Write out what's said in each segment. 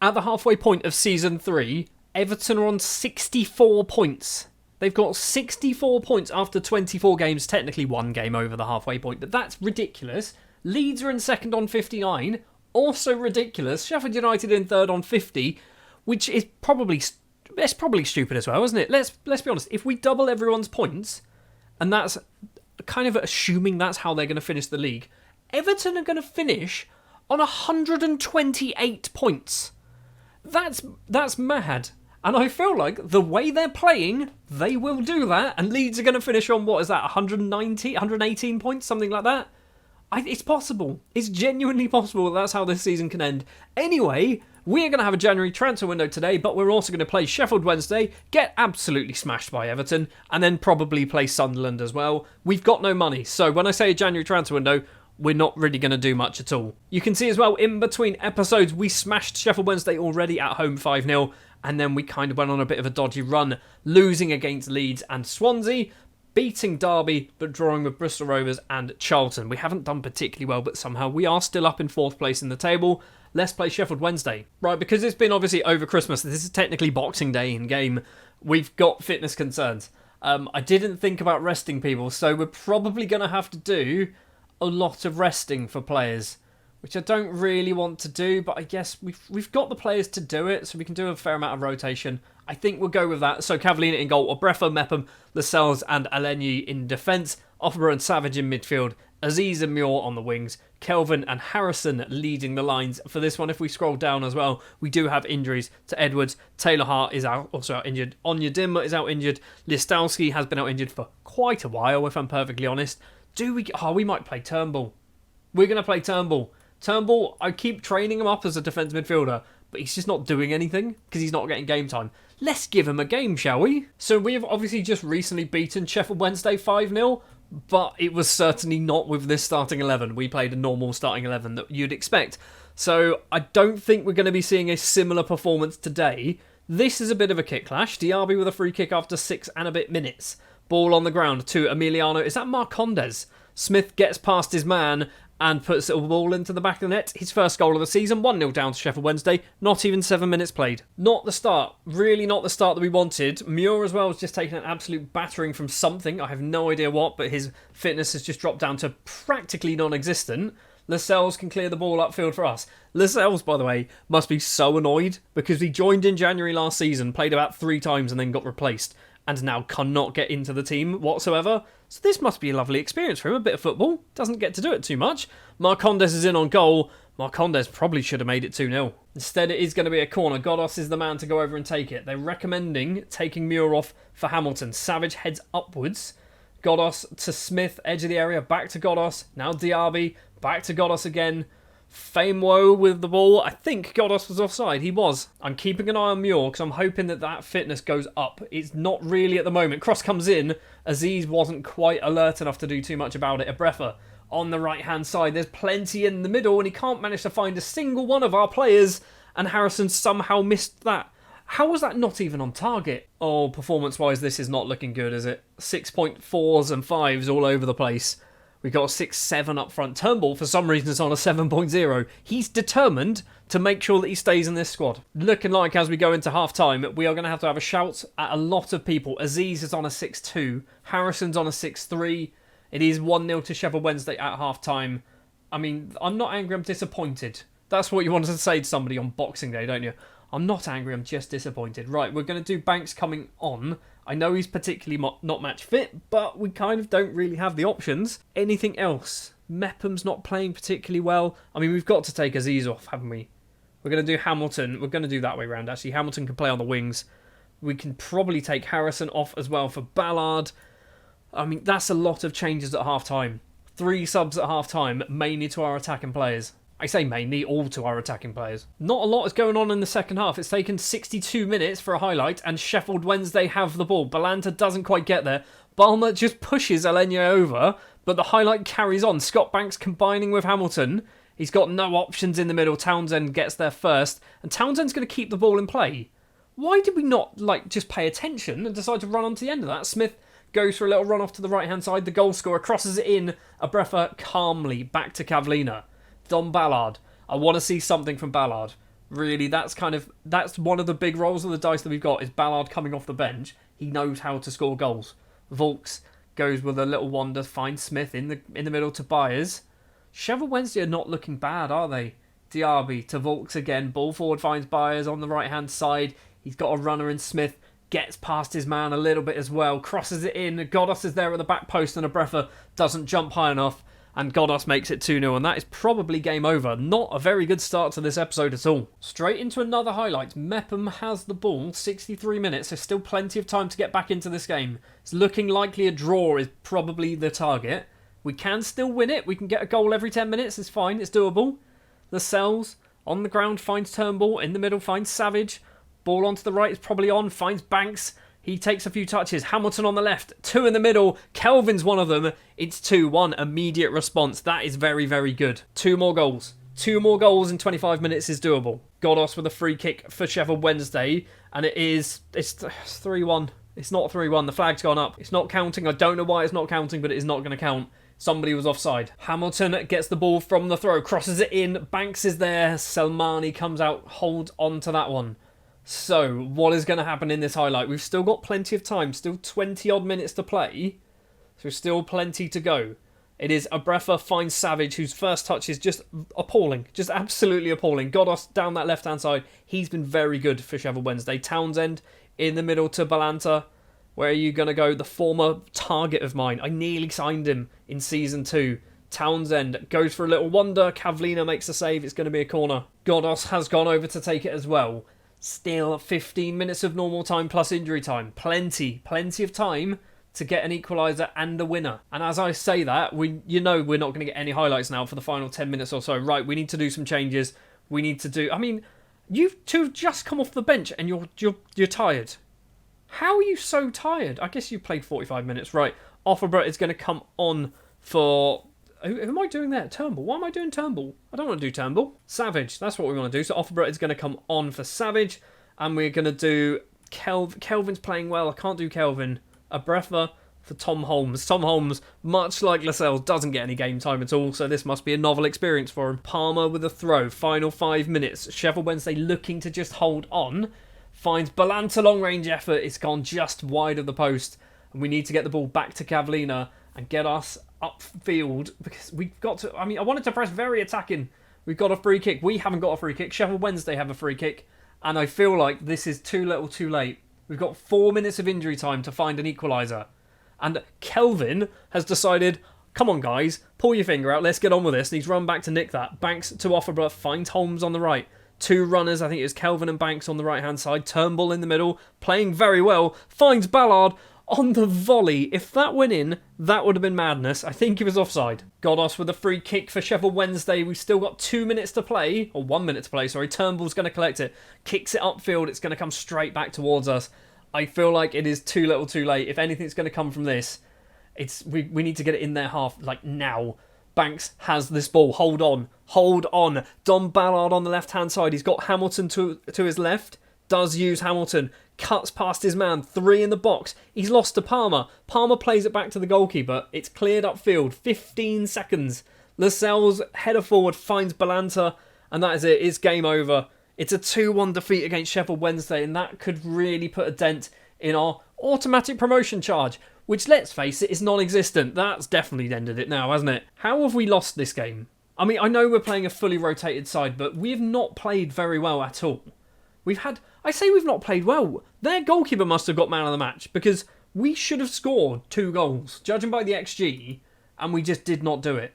At the halfway point of Season 3, Everton are on 64 points. They've got 64 points after 24 games, technically one game over the halfway point, but that's ridiculous. Leeds are in second on 59, also ridiculous. Sheffield United in third on 50, which is probably stupid as well, isn't it? Let's be honest. If we double everyone's points, and that's kind of assuming that's how they're going to finish the league, Everton are going to finish on 128 points. That's mad. And I feel like the way they're playing, they will do that. And Leeds are going to finish on, 190, 118 points, something like that. It's possible. It's genuinely possible that's how this season can end. Anyway, we're going to have a January transfer window today, but we're also going to play Sheffield Wednesday, get absolutely smashed by Everton, and then probably play Sunland as well. We've got no money, so when I say a January transfer window, we're not really going to do much at all. You can see as well, in between episodes, we smashed Sheffield Wednesday already at home 5-0, and then we kind of went on a bit of a dodgy run, losing against Leeds and Swansea, beating Derby, but drawing with Bristol Rovers and Charlton. We haven't done particularly well, but somehow we are still up in 4th place in the table. Let's play Sheffield Wednesday. Right, because it's been obviously over Christmas, this is technically Boxing Day in game, we've got fitness concerns. I didn't think about resting people, so we're probably going to have to do a lot of resting for players, which I don't really want to do, but I guess we've got the players to do it, so we can do a fair amount of rotation. I think we'll go with that. So Cavallina in goal, Obrefa, Mepham, Lascelles and Alenyi in defence, Offenborough and Savage in midfield, Aziz and Muir on the wings, Kelvin and Harrison leading the lines. For this one, if we scroll down as well, we do have injuries to Edwards. Taylor Hart is also out injured. Onyedinma is out injured. Listowski has been out injured for quite a while, if I'm perfectly honest. We might play Turnbull. We're going to play Turnbull. Turnbull, I keep training him up as a defence midfielder, but he's just not doing anything because he's not getting game time. Let's give him a game, shall we? So we have obviously just recently beaten Sheffield Wednesday 5-0, but it was certainly not with this starting 11. We played a normal starting 11 that you'd expect. So I don't think we're going to be seeing a similar performance today. This is a bit of a kick clash. Diaby with a free kick after 6 and a bit minutes. Ball on the ground to Emiliano. Is that Marcondes? Smith gets past his man and puts a ball into the back of the net. His first goal of the season, 1-0 down to Sheffield Wednesday. Not even 7 minutes played. Not the start. Really not the start that we wanted. Muir as well has just taken an absolute battering from something. I have no idea what, but his fitness has just dropped down to practically non-existent. Lascelles can clear the ball upfield for us. Lascelles, by the way, must be so annoyed because he joined in January last season, played about 3 times and then got replaced, and now cannot get into the team whatsoever. So this must be a lovely experience for him, a bit of football. Doesn't get to do it too much. Marcondes is in on goal. Marcondes probably should have made it 2-0. Instead, it is going to be a corner. Godos is the man to go over and take it. They're recommending taking Muir off for Hamilton. Savage heads upwards. Godos to Smith, edge of the area, back to Godos. Now Diaby, back to Godos again. Famewo with the ball. I think Godos was offside. He was. I'm keeping an eye on Muir because I'm hoping that fitness goes up. It's not really at the moment. Cross comes in. Aziz wasn't quite alert enough to do too much about it. Obrefa on the right-hand side. There's plenty in the middle and he can't manage to find a single one of our players. And Harrison somehow missed that. How was that not even on target? Oh, performance-wise, this is not looking good, is it? 6.4s and 5s all over the place. We've got a 6-7 up front. Turnbull, for some reason, is on a 7.0. He's determined to make sure that he stays in this squad. Looking like, as we go into half-time, we are going to have a shout at a lot of people. Aziz is on a 6-2. Harrison's on a 6-3. It is 1-0 to Sheffield Wednesday at half-time. I mean, I'm not angry, I'm disappointed. That's what you wanted to say to somebody on Boxing Day, don't you? I'm not angry, I'm just disappointed. Right, we're going to do Banks coming on. I know he's particularly not match fit, but we kind of don't really have the options. Anything else? Mepham's not playing particularly well. I mean, we've got to take Aziz off, haven't we? We're going to do Hamilton. We're going to do that way round, actually. Hamilton can play on the wings. We can probably take Harrison off as well for Ballard. I mean, that's a lot of changes at half-time. 3 subs at half-time, mainly to our attacking players. I say mainly, all to our attacking players. Not a lot is going on in the second half. It's taken 62 minutes for a highlight, and Sheffield Wednesday have the ball. Balanta doesn't quite get there. Balmer just pushes Alenyi over, but the highlight carries on. Scott Banks combining with Hamilton. He's got no options in the middle. Townsend gets there first, and Townsend's going to keep the ball in play. Why did we not just pay attention and decide to run on to the end of that? Smith goes for a little run off to the right-hand side. The goal scorer crosses it in. Obrefa calmly back to Cavallina. Don Ballard. I want to see something from Ballard. Really, that's one of the big rolls of the dice that we've got is Ballard coming off the bench. He knows how to score goals. Volks goes with a little wander, finds Smith in the middle to Byers. Sheffield Wednesday are not looking bad, are they? Diaby to Volks again. Ball forward finds Byers on the right-hand side. He's got a runner in Smith. Gets past his man a little bit as well. Crosses it in. Godos is there at the back post and Abrefa doesn't jump high enough. And Godos makes it 2-0. And that is probably game over. Not a very good start to this episode at all. Straight into another highlight. Mepham has the ball. 63 minutes. There's still plenty of time to get back into this game. It's looking likely a draw is probably the target. We can still win it. We can get a goal every 10 minutes. It's fine. It's doable. Lascelles on the ground finds Turnbull. In the middle finds Savage. Ball onto the right is probably on. Finds Banks. He takes a few touches. Hamilton on the left. 2 in the middle. Kelvin's one of them. It's 2-1. Immediate response. That is very, very good. 2 more goals. 2 more goals in 25 minutes is doable. Godos with a free kick for Sheffield Wednesday. And it's 3-1. It's not 3-1. The flag's gone up. It's not counting. I don't know why it's not counting, but it is not going to count. Somebody was offside. Hamilton gets the ball from the throw, crosses it in. Banks is there. Selmani comes out, hold on to that one. So, what is going to happen in this highlight? We've still got plenty of time, still 20 odd minutes to play. So, still plenty to go. It is Abrefa finds Savage, whose first touch is just appalling. Just absolutely appalling. Godos down that left-hand side. He's been very good for Sheffield Wednesday. Townsend in the middle to Balanta. Where are you going to go? The former target of mine. I nearly signed him in Season 2. Townsend goes for a little wander. Kavlina makes a save. It's going to be a corner. Godos has gone over to take it as well. Still 15 minutes of normal time plus injury time. Plenty of time to get an equaliser and a winner. And as I say that, we're not going to get any highlights now for the final 10 minutes or so. Right, we need to do some changes. We need to do... I mean, you two have just come off the bench and you're tired. How are you so tired? I guess you played 45 minutes. Right, Offerborough is going to come on for... Who am I doing there? Turnbull. Why am I doing Turnbull? I don't want to do Turnbull. Savage. That's what we want to do. So Offerborough is going to come on for Savage. And we're going to do... Kelvin's playing well. I can't do Kelvin. Abrefa for Tom Holmes. Tom Holmes, much like Lascelles, doesn't get any game time at all. So this must be a novel experience for him. Palmer with a throw. Final 5 minutes. Sheffield Wednesday looking to just hold on. Finds Balanta long range effort. It's gone just wide of the post. And we need to get the ball back to Kavlina and get us upfield because we've got to... I mean, I wanted to press very attacking. We've got a free kick. We haven't got a free kick. Sheffield Wednesday have a free kick. And I feel like this is too little too late. We've got 4 minutes of injury time to find an equaliser. And Kelvin has decided, come on guys, pull your finger out. Let's get on with this. And he's run back to nick that. Banks to Offerborough. Finds Holmes on the right. 2 runners, I think it was Kelvin and Banks on the right-hand side. Turnbull in the middle, playing very well. Finds Ballard on the volley. If that went in, that would have been madness. I think he was offside. Godos with a free kick for Sheffield Wednesday. We've still got 2 minutes to play. Or 1 minute to play, sorry. Turnbull's going to collect it. Kicks it upfield. It's going to come straight back towards us. I feel like it is too little too late. If anything's going to come from this, we need to get it in their half, like now. Banks has this ball. Hold on. Don Ballard on the left-hand side. He's got Hamilton to his left. Does use Hamilton. Cuts past his man. 3 in the box. He's lost to Palmer. Palmer plays it back to the goalkeeper. It's cleared upfield. 15 seconds. Lascelles header forward finds Balanta. And that is it. It's game over. It's a 2-1 defeat against Sheffield Wednesday. And that could really put a dent in our automatic promotion charge. Which, let's face it, is non-existent. That's definitely ended it now, hasn't it? How have we lost this game? I mean, I know we're playing a fully rotated side, but we have not played very well at all. We've not played well. Their goalkeeper must have got man of the match, because we should have scored 2 goals, judging by the XG, and we just did not do it.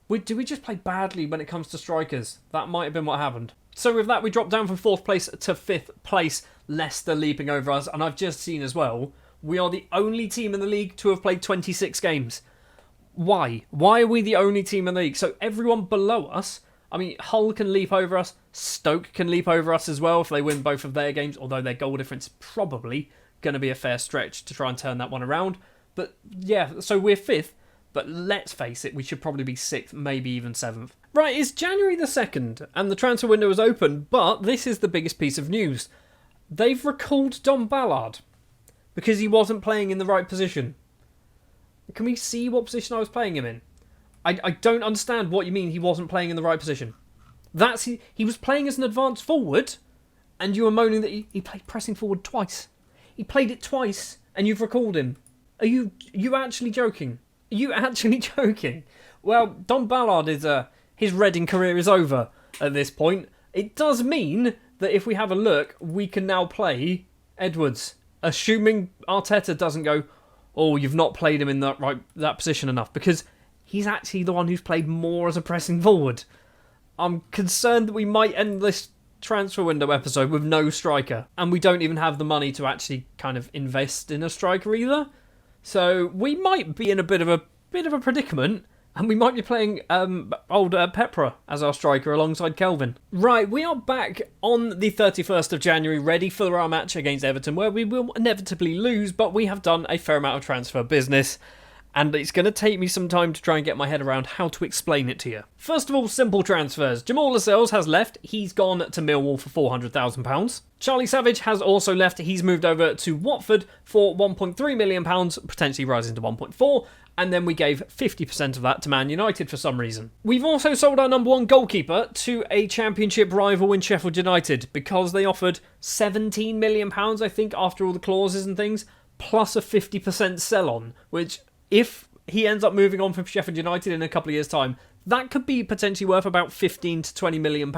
Did we just play badly when it comes to strikers? That might have been what happened. So with that, we dropped down from 4th place to 5th place, Leicester leaping over us, and I've just seen as well... We are the only team in the league to have played 26 games. Why? Why are we the only team in the league? So everyone below us, I mean, Hull can leap over us. Stoke can leap over us as well if they win both of their games, although their goal difference is probably going to be a fair stretch to try and turn that one around. But yeah, so we're 5th, but let's face it, we should probably be 6th, maybe even 7th. Right, it's January the 2nd, and the transfer window is open, but this is the biggest piece of news. They've recalled Don Ballard. Because he wasn't playing in the right position. Can we see what position I was playing him in? I don't understand what you mean he wasn't playing in the right position. He was playing as an advanced forward, and you were moaning that he played pressing forward twice. He played it twice, and you've recalled him. Are you actually joking? Are you actually joking? Well, Don Ballard his Reading career is over at this point. It does mean that if we have a look, we can now play Edwards, assuming Arteta doesn't go, oh, you've not played him in that position enough, because he's actually the one who's played more as a pressing forward. I'm concerned that we might end this transfer window episode with no striker, and we don't even have the money to actually kind of invest in a striker either. So we might be in a bit of a predicament, and we might be playing old Pepra as our striker alongside Kelvin. Right, we are back on the 31st of January, ready for our match against Everton, where we will inevitably lose, but we have done a fair amount of transfer business, and it's going to take me some time to try and get my head around how to explain it to you. First of all, simple transfers. Jamal Lascelles has left. He's gone to Millwall for £400,000. Charlie Savage has also left. He's moved over to Watford for £1.3 million, potentially rising to 1.4, and then we gave 50% of that to Man United for some reason. We've also sold our number one goalkeeper to a championship rival in Sheffield United because they offered £17 million, I think, after all the clauses and things, plus a 50% sell-on, which, if he ends up moving on from Sheffield United in a couple of years' time, that could be potentially worth about £15 to £20 million.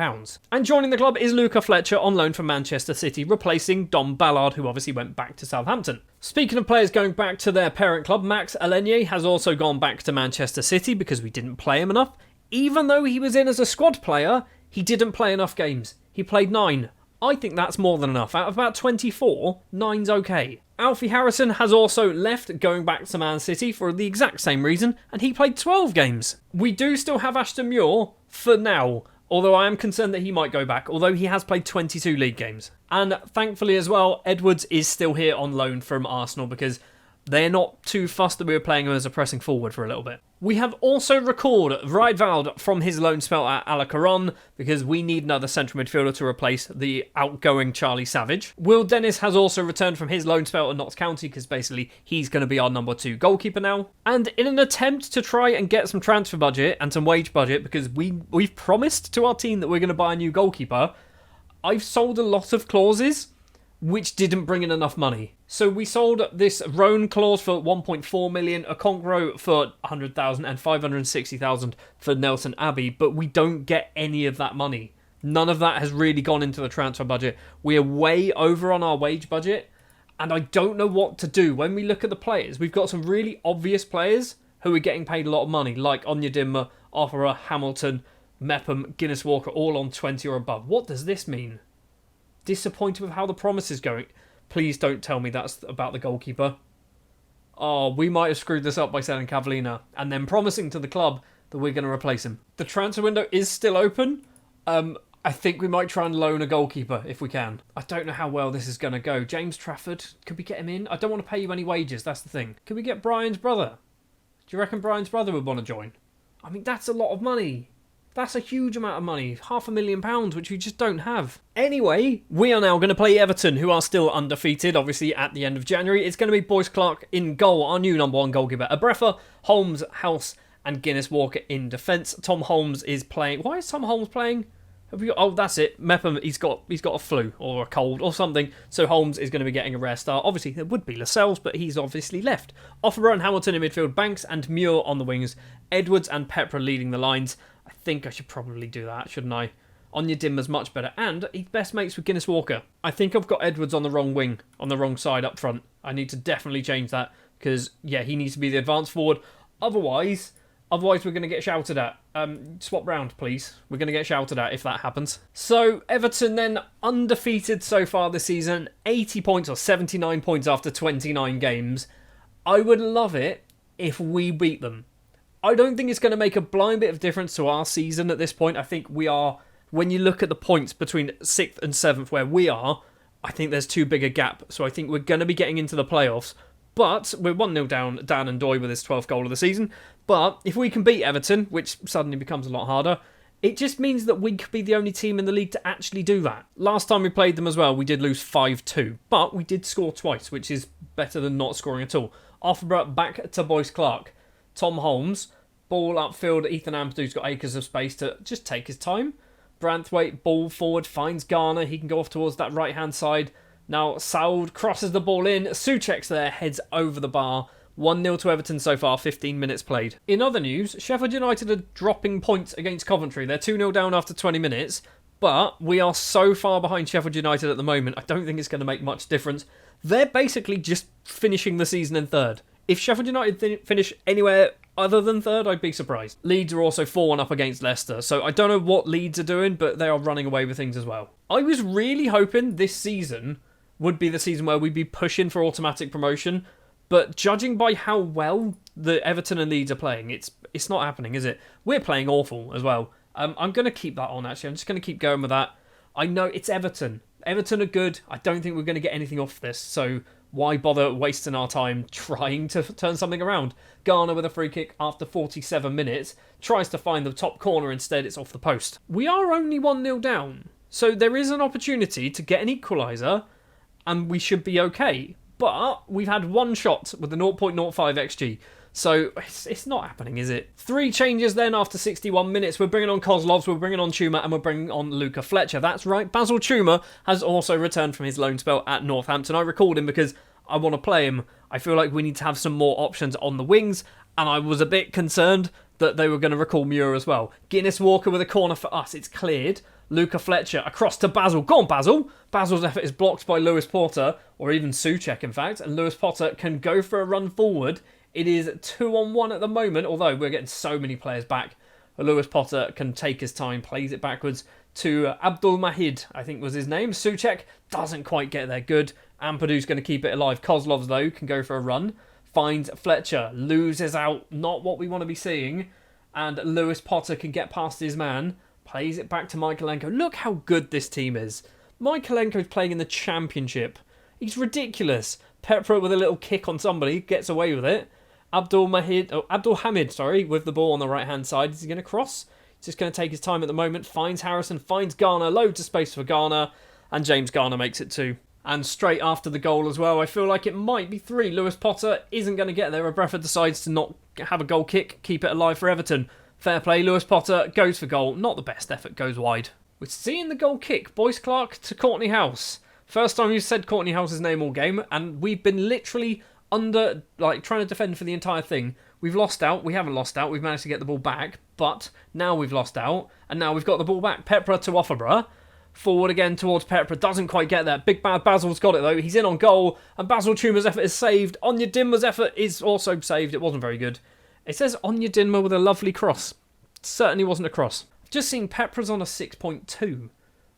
And joining the club is Luca Fletcher on loan from Manchester City, replacing Don Ballard, who obviously went back to Southampton. Speaking of players going back to their parent club, Max Alenier has also gone back to Manchester City because we didn't play him enough. Even though he was in as a squad player, he didn't play enough games. He played 9. I think that's more than enough. Out of about 24, 9's okay. Alfie Harrison has also left, going back to Man City for the exact same reason, and he played 12 games. We do still have Ashton Muir for now, although I am concerned that he might go back, although he has played 22 league games. And thankfully as well, Edwards is still here on loan from Arsenal because they're not too fussed that we were playing him as a pressing forward for a little bit. We have also recalled Riedwald from his loan spell at Alacaron because we need another central midfielder to replace the outgoing Charlie Savage. Will Dennis has also returned from his loan spell at Notts County because basically he's going to be our number 2 goalkeeper now. And in an attempt to try and get some transfer budget and some wage budget, because we've promised to our team that we're going to buy a new goalkeeper, I've sold a lot of clauses which didn't bring in enough money. So we sold this Roan clause for 1.4 million, a Conqueror for 100,000 and 560,000 for Nelson Abbey, but we don't get any of that money. None of that has really gone into the transfer budget. We are way over on our wage budget, and I don't know what to do. When we look at the players, we've got some really obvious players who are getting paid a lot of money, like Onyedinma, Offerer, Hamilton, Mepham, Guinness Walker, all on 20 or above. What does this mean? Disappointed with how the promise is going. Please don't tell me that's about the goalkeeper. Oh, we might have screwed this up by selling Cavallina and then promising to the club that we're going to replace him. The transfer window is still open. I think we might try and loan a goalkeeper if we can. I don't know how well this is going to go. James Trafford, could we get him in? I don't want to pay you any wages, that's the thing. Could we get Brian's brother? Do you reckon Brian's brother would want to join? I mean, that's a lot of money. That's a huge amount of money, £500,000, which we just don't have. Anyway, we are now going to play Everton, who are still undefeated, obviously, at the end of January. It's going to be Boyce Clark in goal, our new number 1 goalkeeper. Abrefa, Holmes, House, and Guinness Walker in defence. Tom Holmes is playing. Why is Tom Holmes playing? Oh, that's it. Mepham, he's got a flu or a cold or something, so Holmes is going to be getting a rare start. Obviously, there would be Lascelles, but he's obviously left. Offerer and Hamilton in midfield, Banks and Muir on the wings, Edwards and Pepra leading the lines. I think I should probably do that, shouldn't I? Onyedinma's much better, and he's best mates with Guinness Walker. I think I've got Edwards on the wrong wing, on the wrong side up front. I need to definitely change that, because, yeah, he needs to be the advanced forward. Otherwise we're going to get shouted at. Swap round, please. We're going to get shouted at if that happens. So, Everton then, undefeated so far this season, 80 points or 79 points after 29 games. I would love it if we beat them. I don't think it's going to make a blind bit of difference to our season at this point. I think we are, when you look at the points between 6th and 7th where we are, I think there's too big a gap. So I think we're going to be getting into the playoffs. But we're 1-0 down, Dan and Doy with his 12th goal of the season. But if we can beat Everton, which suddenly becomes a lot harder, it just means that we could be the only team in the league to actually do that. Last time we played them as well, we did lose 5-2. But we did score twice, which is better than not scoring at all. Offenbach back to Boyce Clark. Tom Holmes, ball upfield, Ethan Ampdu's got acres of space to just take his time. Branthwaite, ball forward, finds Garner. He can go off towards that right-hand side. Now, Saud crosses the ball in. Souček's there, heads over the bar. 1-0 to Everton so far, 15 minutes played. In other news, Sheffield United are dropping points against Coventry. They're 2-0 down after 20 minutes. But we are so far behind Sheffield United at the moment, I don't think it's going to make much difference. They're basically just finishing the season in third. If Sheffield United finish anywhere other than third, I'd be surprised. Leeds are also 4-1 up against Leicester, so I don't know what Leeds are doing, but they are running away with things as well. I was really hoping this season would be the season where we'd be pushing for automatic promotion, but judging by how well the Everton and Leeds are playing, it's not happening, is it? We're playing awful as well. I'm going to keep that on, actually. I'm just going to keep going with that. I know it's Everton. Everton are good. I don't think we're going to get anything off this, so why bother wasting our time trying to turn something around? Garner with a free kick after 47 minutes. Tries to find the top corner, instead it's off the post. We are only 1-0 down, so there is an opportunity to get an equaliser, and we should be okay. But we've had one shot with the 0.05 XG. So it's not happening, is it? 3 changes then after 61 minutes. We're bringing on Kozlovs, we're bringing on Chuma, and we're bringing on Luka Fletcher. That's right, Basil Chuma has also returned from his loan spell at Northampton. I recalled him because I want to play him. I feel like we need to have some more options on the wings, and I was a bit concerned that they were going to recall Muir as well. Guinness Walker with a corner for us. It's cleared. Luka Fletcher across to Basil. Go on, Basil. Basil's effort is blocked by Lewis Potter, or even Souček, in fact, and Lewis Potter can go for a run forward. It is 2-on-1 at the moment, although we're getting so many players back. Lewis Potter can take his time, plays it backwards to Abdul Mahid, I think was his name. Souček doesn't quite get there good. Ampadu's going to keep it alive. Kozlovs, though, can go for a run. Finds Fletcher, loses out, not what we want to be seeing. And Lewis Potter can get past his man. Plays it back to Michaelenko. Look how good this team is. Michaelenko's playing in the Championship. He's ridiculous. Petra with a little kick on somebody, gets away with it. Abdul Hamid, with the ball on the right-hand side. Is he going to cross? He's just going to take his time at the moment. Finds Harrison, finds Garner. Loads of space for Garner. And James Garner makes it 2. And straight after the goal as well, I feel like it might be 3. Lewis Potter isn't going to get there. Bradford decides to not have a goal kick, keep it alive for Everton. Fair play, Lewis Potter goes for goal. Not the best effort, goes wide. We're seeing the goal kick. Boyce Clark to Courtney House. First time you've said Courtney House's name all game, and we've been literally trying to defend for the entire thing. We've lost out. We haven't lost out. We've managed to get the ball back, but now we've lost out, and now we've got the ball back. Petra to Offenborough. Forward again towards Petra. Doesn't quite get there. Big bad Basil's got it, though. He's in on goal, and Basil Chuma's effort is saved. Onyedinma's effort is also saved. It wasn't very good. It says Onyedinma with a lovely cross. Certainly wasn't a cross. Just seeing Petra's on a 6.2.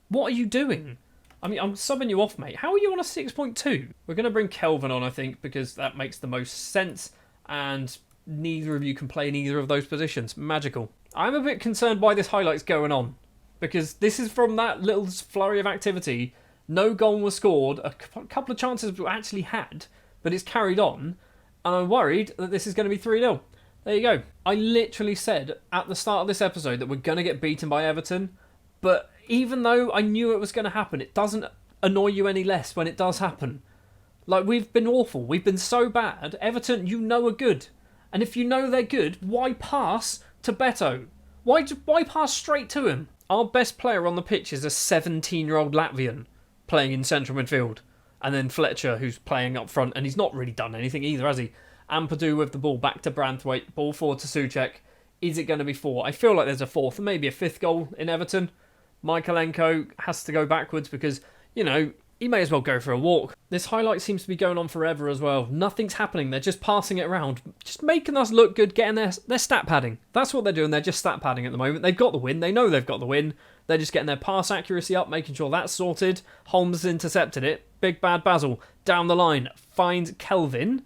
What are you doing? I mean, I'm subbing you off, mate. How are you on a 6.2? We're going to bring Kelvin on, I think, because that makes the most sense, and neither of you can play in either of those positions. Magical. I'm a bit concerned why this highlight's going on, because this is from that little flurry of activity. No goal was scored. A couple of chances we actually had, but it's carried on, and I'm worried that this is going to be 3-0. There you go. I literally said at the start of this episode that we're going to get beaten by Everton, but even though I knew it was going to happen, it doesn't annoy you any less when it does happen. Like, we've been awful. We've been so bad. Everton, you know, are good. And if you know they're good, why pass to Beto? Why pass straight to him? Our best player on the pitch is a 17-year-old Latvian playing in central midfield. And then Fletcher, who's playing up front, and he's not really done anything either, has he? Ampadu with the ball back to Branthwaite. Ball forward to Souček. Is it going to be 4? I feel like there's a 4th, maybe a 5th goal in Everton. Michaelenko has to go backwards because, you know, he may as well go for a walk. This highlight seems to be going on forever as well. Nothing's happening. They're just passing it around. Just making us look good, getting their stat padding. That's what they're doing. They're just stat padding at the moment. They've got the win. They know they've got the win. They're just getting their pass accuracy up, making sure that's sorted. Holmes intercepted it. Big bad Basil down the line. Finds Kelvin.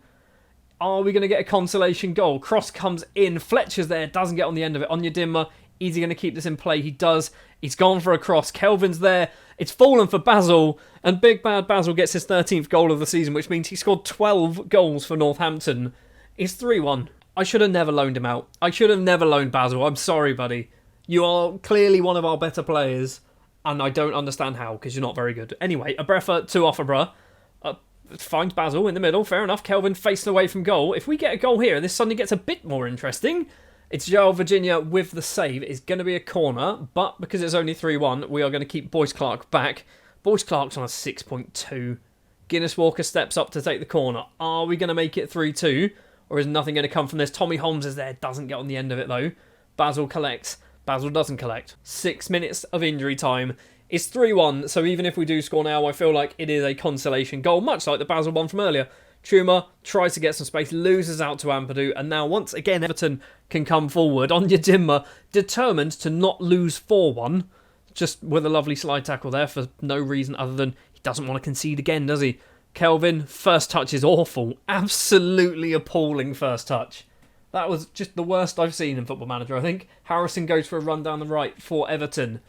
Are we going to get a consolation goal? Cross comes in. Fletcher's there. Doesn't get on the end of it. Onyedinma. Is he going to keep this in play? He does. He's gone for a cross. Kelvin's there. It's fallen for Basil. And big bad Basil gets his 13th goal of the season, which means he scored 12 goals for Northampton. It's 3-1. I should have never loaned him out. I should have never loaned Basil. I'm sorry, buddy. You are clearly one of our better players. And I don't understand how, because you're not very good. Anyway, a breather to Offenborough. Finds Basil in the middle. Fair enough. Kelvin facing away from goal. If we get a goal here, this suddenly gets a bit more interesting. It's Joel Virginia with the save. It's going to be a corner, but because it's only 3-1, we are going to keep Boyce Clark back. Boyce Clark's on a 6.2. Guinness Walker steps up to take the corner. Are we going to make it 3-2? Or is nothing going to come from this? Tommy Holmes is there. Doesn't get on the end of it, though. Basil collects. Basil doesn't collect. 6 minutes of injury time. It's 3-1, so even if we do score now, I feel like it is a consolation goal, much like the Basil one from earlier. Chuma tries to get some space, loses out to Ampadu, and now once again Everton can come forward. Onyedinma determined to not lose 4-1, just with a lovely slide tackle there for no reason other than he doesn't want to concede again, does he? Kelvin, first touch is awful. Absolutely appalling first touch. That was just the worst I've seen in Football Manager, I think. Harrison goes for a run down the right for Everton.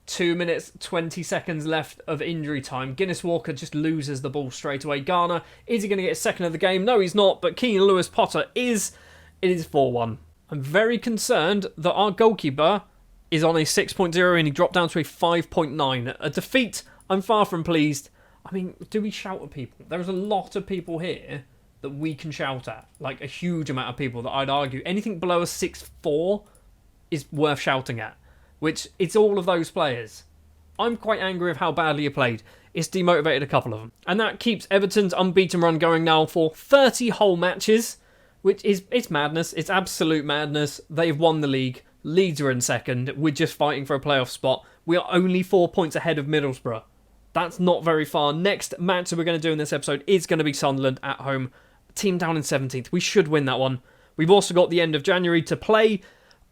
2 minutes, 20 seconds left of injury time. Guinness Walker just loses the ball straight away. Garner, is he going to get a second of the game? No, he's not, but Keane Lewis Potter is. It is 4-1. I'm very concerned that our goalkeeper is on a 6.0 and he dropped down to a 5.9. A defeat, I'm far from pleased. I mean, do we shout at people? There's a lot of people here that we can shout at. Like a huge amount of people that I'd argue anything below a 6.4 is worth shouting at. Which, it's all of those players. I'm quite angry with how badly you played. It's demotivated a couple of them. And that keeps Everton's unbeaten run going now for 30 whole matches. Which is, it's madness. It's absolute madness. They've won the league. Leeds are in second. We're just fighting for a playoff spot. We are only 4 points ahead of Middlesbrough. That's not very far. Next match that we're going to do in this episode is going to be Sunland at home. Team down in 17th. We should win that one. We've also got the end of January to play.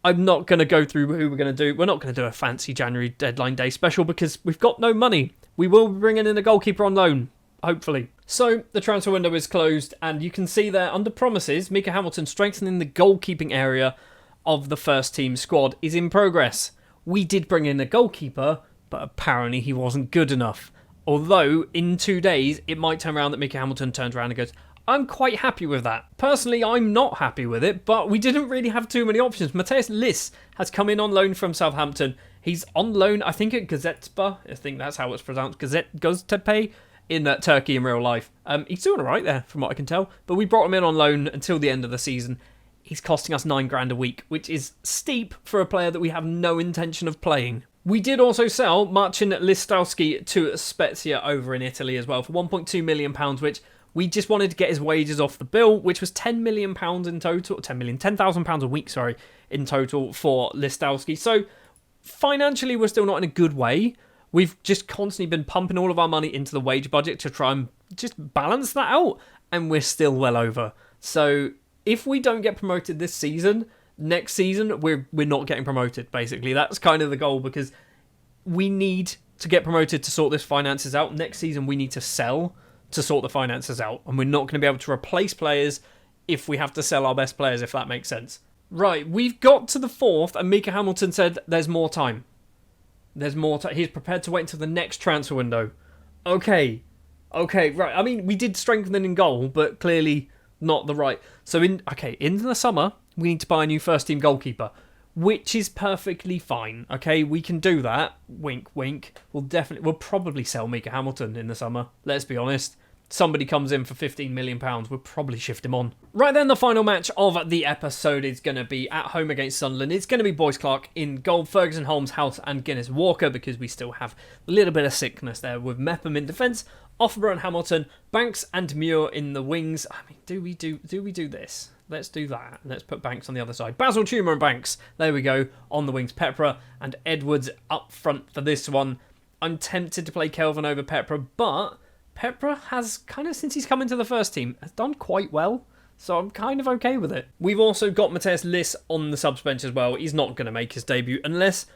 I'm not going to go through who we're going to do. We're not going to do a fancy January deadline day special because we've got no money. We will be bringing in a goalkeeper on loan, hopefully. So, the transfer window is closed, and you can see there, under promises, Mika Hamilton strengthening the goalkeeping area of the first team squad is in progress. We did bring in a goalkeeper, but apparently he wasn't good enough. Although, in 2 days, it might turn around that Mika Hamilton turns around and goes, I'm quite happy with that. Personally, I'm not happy with it, but we didn't really have too many options. Mateus Liss has come in on loan from Southampton. He's on loan, I think, at Gazettepa. I think that's how it's pronounced. Gazettepe in Turkey in real life. He's doing all right there, from what I can tell. But we brought him in on loan until the end of the season. He's costing us $9,000 a week, which is steep for a player that we have no intention of playing. We did also sell Marcin Listowski to Spezia over in Italy as well for £1.2 million, which we just wanted to get his wages off the bill, which was £10 million in total. £10,000 a week, in total for Listowski. So, financially, we're still not in a good way. We've just constantly been pumping all of our money into the wage budget to try and just balance that out, and we're still well over. So, if we don't get promoted this season, next season, we're not getting promoted, basically. That's kind of the goal, because we need to get promoted to sort this finances out. Next season, we need to sell to sort the finances out, and we're not going to be able to replace players if we have to sell our best players, if that makes sense. Right, we've got to the 4th, and Mika Hamilton said there's more time. There's more time. He's prepared to wait until the next transfer window. Okay, right. I mean, we did strengthen in goal, but clearly not the right. So, in the summer, we need to buy a new first-team goalkeeper, which is perfectly fine. Okay, we can do that. Wink, wink. We'll probably sell Mika Hamilton in the summer. Let's be honest. Somebody comes in for £15 million, we'll probably shift him on. Right then, the final match of the episode is going to be at home against Sunland. It's going to be Boyce Clark in goal, Ferguson, Holmes, House and Guinness Walker, because we still have a little bit of sickness there with Mepham in defence, Offenborough and Hamilton, Banks and Muir in the wings. I mean, do we do this? Let's do that. Let's put Banks on the other side. Basil, Tumour and Banks. There we go. On the wings, Pepra and Edwards up front for this one. I'm tempted to play Kelvin over Pepra, but Pepra has kind of, since he's come into the first team, has done quite well. So I'm kind of okay with it. We've also got Mateus Liss on the subs bench as well. He's not going to make his debut unless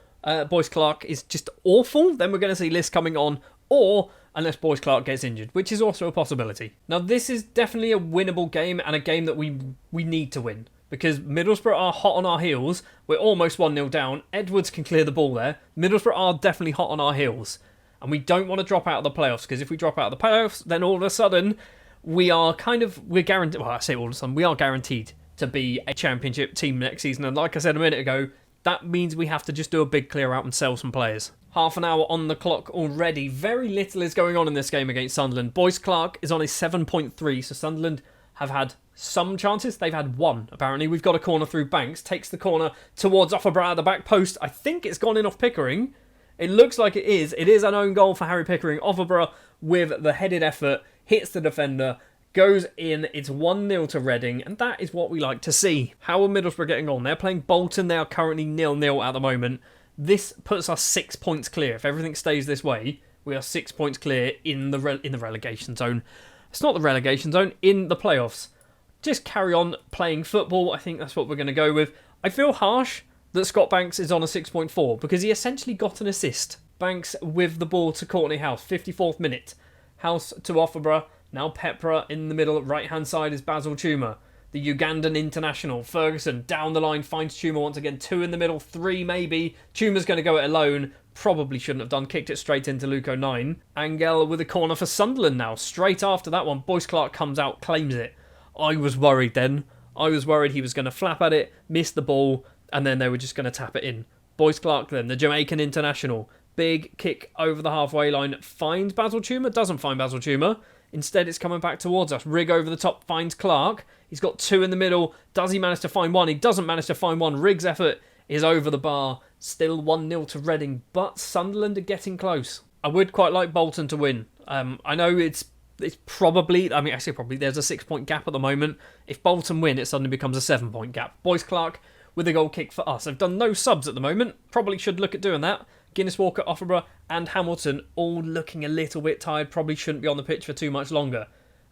Boyce Clark is just awful. Then we're going to see Liss coming on, or unless Boyce Clark gets injured, which is also a possibility. Now, this is definitely a winnable game, and a game that we need to win, because Middlesbrough are hot on our heels. We're almost 1-0 down. Edwards can clear the ball there. Middlesbrough are definitely hot on our heels, and we don't want to drop out of the playoffs, because if we drop out of the playoffs, then all of a sudden we're guaranteed. Well, I say all of a sudden, we are guaranteed to be a championship team next season. And like I said a minute ago, that means we have to just do a big clear out and sell some players. Half an hour on the clock already. Very little is going on in this game against Sunderland. Boyce Clark is on a 7.3, so Sunderland have had some chances. They've had one, apparently. We've got a corner through Banks. Takes the corner towards Offenborough at the back post. I think it's gone in off Pickering. It looks like it is. It is an own goal for Harry Pickering. Offenborough with the headed effort. Hits the defender. Goes in. It's 1-0 to Reading. And that is what we like to see. How are Middlesbrough getting on? They're playing Bolton. They are currently 0-0 at the moment. This puts us 6 points clear. If everything stays this way, we are 6 points clear in the relegation zone. It's not the relegation zone, in the playoffs. Just carry on playing football. I think that's what we're going to go with. I feel harsh that Scott Banks is on a 6.4 because he essentially got an assist. Banks with the ball to Courtney House, 54th minute. House to Offenborough. Now Pepra in the middle, right-hand side is Basil Chuma. The Ugandan international. Ferguson down the line, finds Chuma once again. 2 in the middle, 3 maybe. Chuma's going to go it alone. Probably shouldn't have done. Kicked it straight into Luco 9. Angel with a corner for Sunderland now. Straight after that one, Boyce Clark comes out, claims it. I was worried then. I was worried he was going to flap at it, miss the ball, and then they were just going to tap it in. Boyce Clark then, the Jamaican international. Big kick over the halfway line. Finds Basil Chuma. Doesn't find Basil Chuma. Instead, it's coming back towards us. Rigg over the top finds Clark. He's got 2 in the middle. Does he manage to find one? He doesn't manage to find one. Rigg's effort is over the bar. Still 1-0 to Reading, but Sunderland are getting close. I would quite like Bolton to win. I know it's probably, there's a 6-point gap at the moment. If Bolton win, it suddenly becomes a 7-point gap. Boyce Clark with a goal kick for us. I've done no subs at the moment. Probably should look at doing that. Guinness, Walker, Offenborough and Hamilton all looking a little bit tired. Probably shouldn't be on the pitch for too much longer.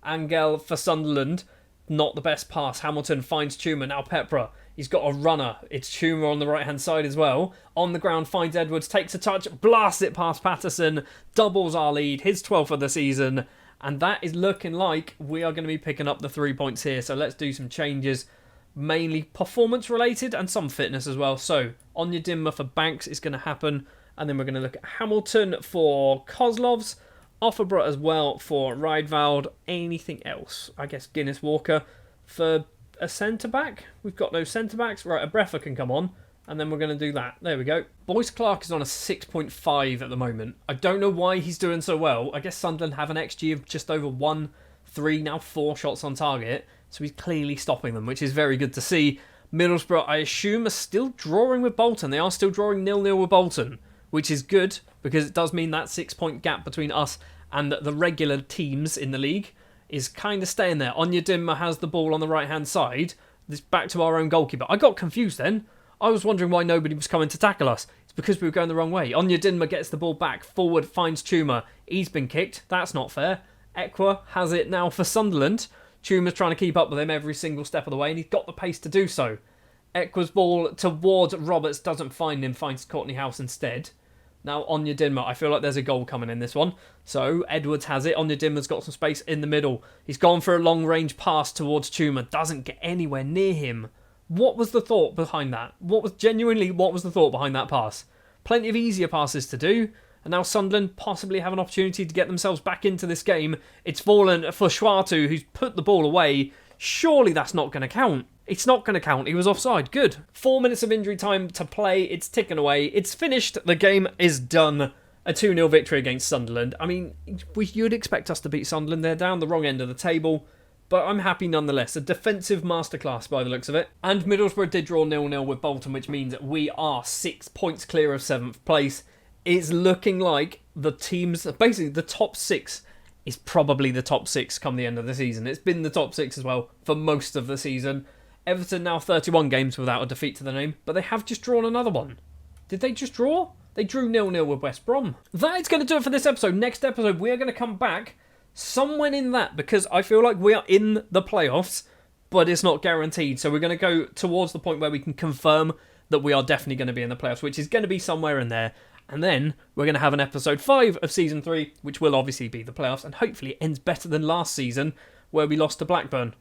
Angel for Sunderland. Not the best pass. Hamilton finds Chuma. Now Pepra. He's got a runner. It's Chuma on the right-hand side as well. On the ground, finds Edwards. Takes a touch. Blasts it past Patterson. Doubles our lead. His 12th of the season. And that is looking like we are going to be picking up the 3 points here. So let's do some changes. Mainly performance-related and some fitness as well. So, Anya Dimmer for Banks is going to happen. And then we're going to look at Hamilton for Kozlovs. Offenborough as well for Riedwald. Anything else? I guess Guinness Walker for a centre-back. We've got no centre-backs. Right, a Breffer can come on. And then we're going to do that. There we go. Boyce Clark is on a 6.5 at the moment. I don't know why he's doing so well. I guess Sunderland have an XG of just over 1, 3, now 4 shots on target. So he's clearly stopping them, which is very good to see. Middlesbrough, I assume, are still drawing with Bolton. They are still drawing 0-0 with Bolton, which is good because it does mean that 6-point gap between us and the regular teams in the league is kind of staying there. Anya Dimmer has the ball on the right-hand side. This back to our own goalkeeper. I got confused then. I was wondering why nobody was coming to tackle us. It's because we were going the wrong way. Anya Dimmer gets the ball back. Forward, finds Chuma. He's been kicked. That's not fair. Ekwa has it now for Sunderland. Chuma's trying to keep up with him every single step of the way, and he's got the pace to do so. Ekwa's ball towards Roberts, doesn't find him, finds Courtney House instead. Now Anya Dimmer, I feel like there's a goal coming in this one. So Edwards has it. Anya Dimmer's got some space in the middle. He's gone for a long-range pass towards Chuma. Doesn't get anywhere near him. What was the thought behind that? What was the thought behind that pass? Plenty of easier passes to do. And now Sunderland possibly have an opportunity to get themselves back into this game. It's fallen for Schwartu, who's put the ball away. Surely that's not going to count. It's not going to count. He was offside. Good. 4 minutes of injury time to play. It's ticking away. It's finished. The game is done. A 2-0 victory against Sunderland. I mean, you'd expect us to beat Sunderland. They're down the wrong end of the table. But I'm happy nonetheless. A defensive masterclass by the looks of it. And Middlesbrough did draw 0-0 with Bolton, which means we are 6 points clear of 7th place. It's looking like the teams, basically the top 6 is probably the top 6 come the end of the season. It's been the top 6 as well for most of the season. Everton now 31 games without a defeat to their name, but they have just drawn another one. Did they just draw? They drew 0-0 with West Brom. That is going to do it for this episode. Next episode, we are going to come back somewhere in that because I feel like we are in the playoffs, but it's not guaranteed. So we're going to go towards the point where we can confirm that we are definitely going to be in the playoffs, which is going to be somewhere in there. And then we're going to have an episode 5 of Season 3, which will obviously be the playoffs, and hopefully it ends better than last season, where we lost to Blackburn.